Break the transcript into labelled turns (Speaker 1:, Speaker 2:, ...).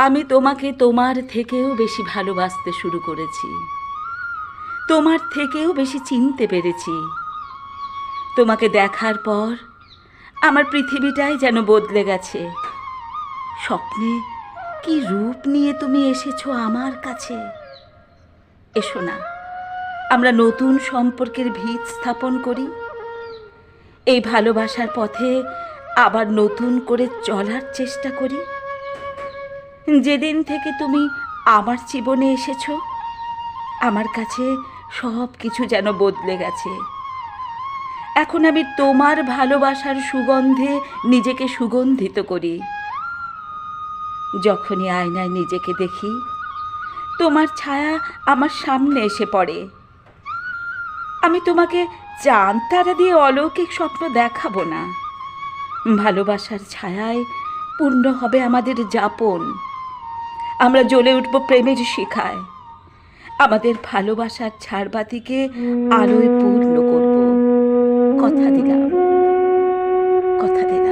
Speaker 1: আমি তোমাকে তোমার থেকেও বেশি ভালোবাসতে শুরু করেছি, তোমার থেকেও বেশি চিনতে পেরেছি। তোমাকে দেখার পর আমার পৃথিবীটাই যেন বদলে গেছে। স্বপ্নে কি রূপ নিয়ে তুমি এসেছো আমার কাছে। এসো না, আমরা নতুন সম্পর্কের ভিত স্থাপন করি। এই ভালোবাসার পথে আবার নতুন করে চলার চেষ্টা করি। যেদিন থেকে তুমি আমার জীবনে এসেছো, আমার কাছে সব কিছু যেন বদলে গেছে। এখন আমি তোমার ভালোবাসার সুগন্ধে নিজেকে সুগন্ধিত করি। যখনই আয়নায় নিজেকে দেখি, তোমার ছায়া আমার সামনে এসে পড়ে। আমি তোমাকে চাঁদ তারা দিয়ে অলৌকিক স্বপ্ন দেখাবো না। ভালোবাসার ছায়ায় পূর্ণ হবে আমাদের যাপন। আমরা জ্বলে উঠব প্রেমের শিখায়। আমাদের ভালোবাসার ঝাড়বাতিকে আলোয় পূর্ণ করব। কথা দিলাম, কথা দিলাম।